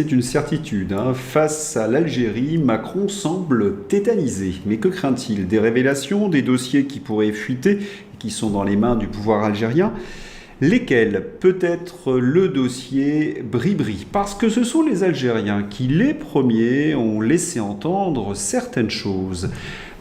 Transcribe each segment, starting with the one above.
C'est une certitude, hein. Face à l'Algérie, Macron semble tétanisé. Mais que craint-il? Des révélations, des dossiers qui pourraient fuiter, qui sont dans les mains du pouvoir algérien? Lesquels? Peut-être le dossier Bribri, parce que ce sont les Algériens qui, les premiers, ont laissé entendre certaines choses.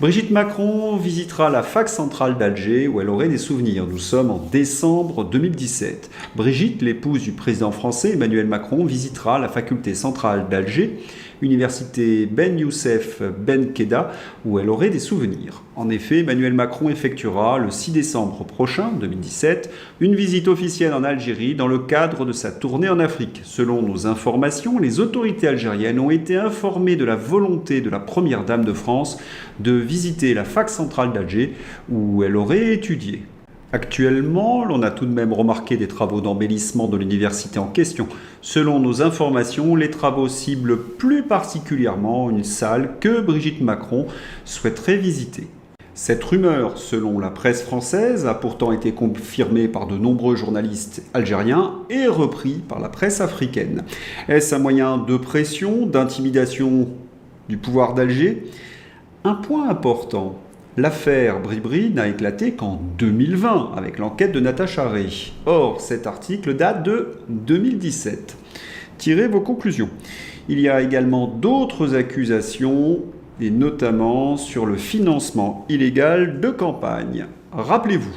Brigitte Macron visitera la fac centrale d'Alger où elle aurait des souvenirs. Nous sommes en décembre 2017. Brigitte, l'épouse du président français Emmanuel Macron, visitera la faculté centrale d'Alger, université Ben Youssef Ben Khedda, où elle aurait des souvenirs. En effet, Emmanuel Macron effectuera le 6 décembre prochain, 2017, une visite officielle en Algérie dans le cadre de sa tournée en Afrique. Selon nos informations, les autorités algériennes ont été informées de la volonté de la première dame de France de visiter la fac centrale d'Alger, où elle aurait étudié. Actuellement, l'on a tout de même remarqué des travaux d'embellissement de l'université en question. Selon nos informations, les travaux ciblent plus particulièrement une salle que Brigitte Macron souhaiterait visiter. Cette rumeur, selon la presse française, a pourtant été confirmée par de nombreux journalistes algériens et repris par la presse africaine. Est-ce un moyen de pression, d'intimidation du pouvoir d'Alger? Un point important. L'affaire Bribri n'a éclaté qu'en 2020 avec l'enquête de Natacha Ray. Or, cet article date de 2017. Tirez vos conclusions. Il y a également d'autres accusations, et notamment sur le financement illégal de campagne. Rappelez-vous,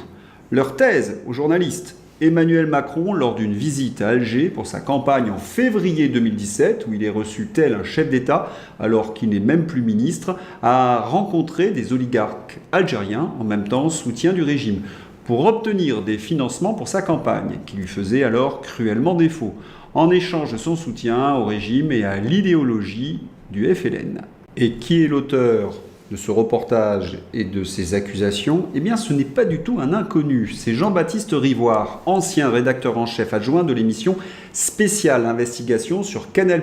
leur thèse aux journalistes. Emmanuel Macron, lors d'une visite à Alger pour sa campagne en février 2017, où il est reçu tel un chef d'État, alors qu'il n'est même plus ministre, a rencontré des oligarques algériens, en même temps soutien du régime, pour obtenir des financements pour sa campagne, qui lui faisait alors cruellement défaut, en échange de son soutien au régime et à l'idéologie du FLN. Et qui est l'auteur de ce reportage et de ces accusations? Eh bien, ce n'est pas du tout un inconnu. C'est Jean-Baptiste Rivoire, ancien rédacteur en chef adjoint de l'émission Spéciale Investigation sur Canal+.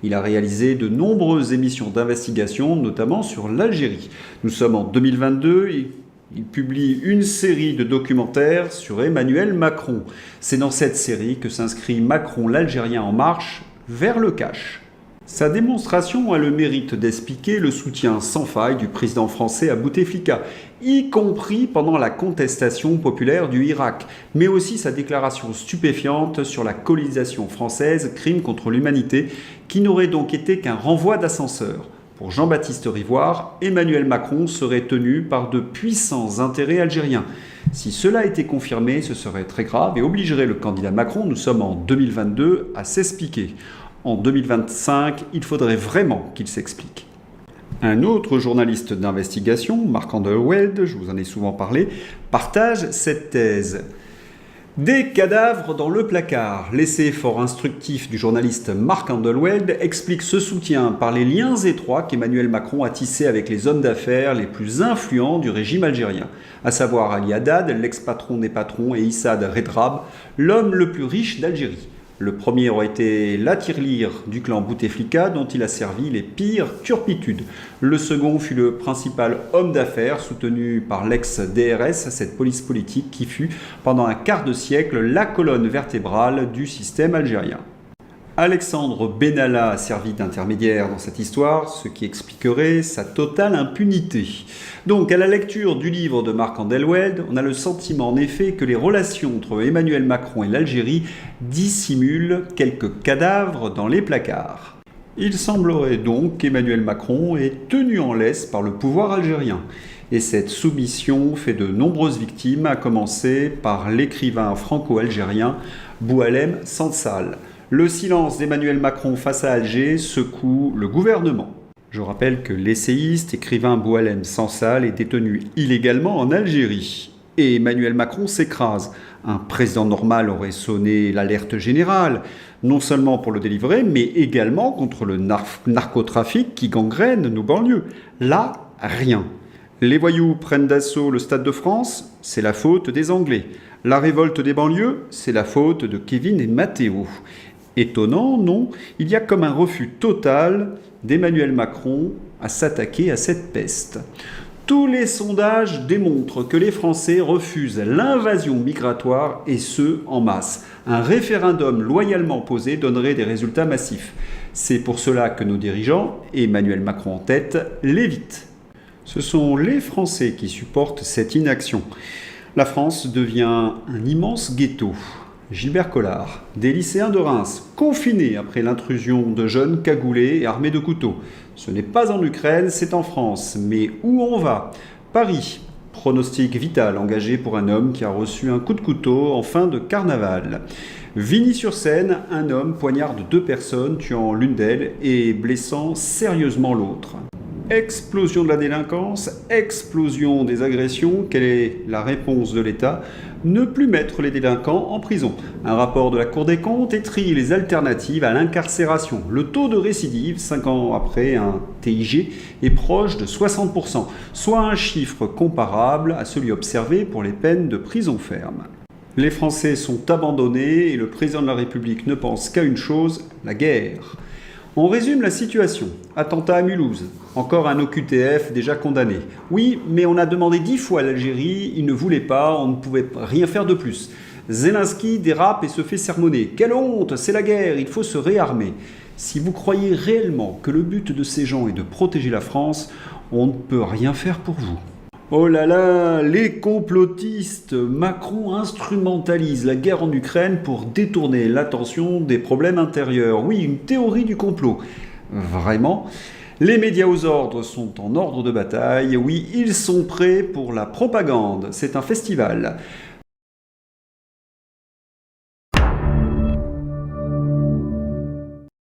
Il a réalisé de nombreuses émissions d'investigation, notamment sur l'Algérie. Nous sommes en 2022 et il publie une série de documentaires sur Emmanuel Macron. C'est dans cette série que s'inscrit Macron l'Algérien en marche vers le cash. Sa démonstration a le mérite d'expliquer le soutien sans faille du président français à Bouteflika, y compris pendant la contestation populaire du Irak, mais aussi sa déclaration stupéfiante sur la colonisation française, crime contre l'humanité, qui n'aurait donc été qu'un renvoi d'ascenseur. Pour Jean-Baptiste Rivoire, Emmanuel Macron serait tenu par de puissants intérêts algériens. Si cela était confirmé, ce serait très grave et obligerait le candidat Macron, nous sommes en 2022, à s'expliquer. En 2025, il faudrait vraiment qu'il s'explique. Un autre journaliste d'investigation, Mark Underwood, je vous en ai souvent parlé, partage cette thèse. Des cadavres dans le placard. L'essai fort instructif du journaliste Mark Underwood explique ce soutien par les liens étroits qu'Emmanuel Macron a tissés avec les hommes d'affaires les plus influents du régime algérien, à savoir Ali Haddad, l'ex-patron des patrons, et Issad Redrab, l'homme le plus riche d'Algérie. Le premier aurait été la tirelire du clan Bouteflika dont il a servi les pires turpitudes. Le second fut le principal homme d'affaires soutenu par l'ex-DRS, cette police politique qui fut pendant un quart de siècle la colonne vertébrale du système algérien. Alexandre Benalla a servi d'intermédiaire dans cette histoire, ce qui expliquerait sa totale impunité. Donc, à la lecture du livre de Mark Underwood, on a le sentiment en effet que les relations entre Emmanuel Macron et l'Algérie dissimulent quelques cadavres dans les placards. Il semblerait donc qu'Emmanuel Macron est tenu en laisse par le pouvoir algérien. Et cette soumission fait de nombreuses victimes, à commencer par l'écrivain franco-algérien Boualem Sansal. Le silence d'Emmanuel Macron face à Alger secoue le gouvernement. Je rappelle que l'essayiste écrivain Boualem Sansal est détenu illégalement en Algérie. Et Emmanuel Macron s'écrase. Un président normal aurait sonné l'alerte générale, non seulement pour le délivrer, mais également contre le narcotrafic qui gangrène nos banlieues. Là, rien. Les voyous prennent d'assaut le Stade de France, c'est la faute des Anglais. La révolte des banlieues, c'est la faute de Kevin et Matteo. Étonnant, non? Il y a comme un refus total d'Emmanuel Macron à s'attaquer à cette peste. Tous les sondages démontrent que les Français refusent l'invasion migratoire et ce, en masse. Un référendum loyalement posé donnerait des résultats massifs. C'est pour cela que nos dirigeants, Emmanuel Macron en tête, l'évitent. Ce sont les Français qui supportent cette inaction. La France devient un immense ghetto. Gilbert Collard, des lycéens de Reims, confinés après l'intrusion de jeunes cagoulés et armés de couteaux. Ce n'est pas en Ukraine, c'est en France. Mais où on va? Paris. Pronostic vital engagé pour un homme qui a reçu un coup de couteau en fin de carnaval. Vigny-sur-Seine, un homme poignarde 2 personnes, tuant l'une d'elles et blessant sérieusement l'autre. Explosion de la délinquance, explosion des agressions, quelle est la réponse de l'État? Ne plus mettre les délinquants en prison. Un rapport de la Cour des comptes étrille les alternatives à l'incarcération. Le taux de récidive, 5 ans après un TIG, est proche de 60%, soit un chiffre comparable à celui observé pour les peines de prison ferme. Les Français sont abandonnés et le président de la République ne pense qu'à une chose, la guerre. On résume la situation. Attentat à Mulhouse. Encore un OQTF déjà condamné. Oui, mais on a demandé 10 fois à l'Algérie, ils ne voulaient pas, on ne pouvait rien faire de plus. Zelensky dérape et se fait sermonner. Quelle honte, c'est la guerre, il faut se réarmer. Si vous croyez réellement que le but de ces gens est de protéger la France, on ne peut rien faire pour vous. Oh là là, les complotistes! Macron instrumentalise la guerre en Ukraine pour détourner l'attention des problèmes intérieurs. Oui, une théorie du complot. Vraiment? Les médias aux ordres sont en ordre de bataille. Oui, ils sont prêts pour la propagande. C'est un festival.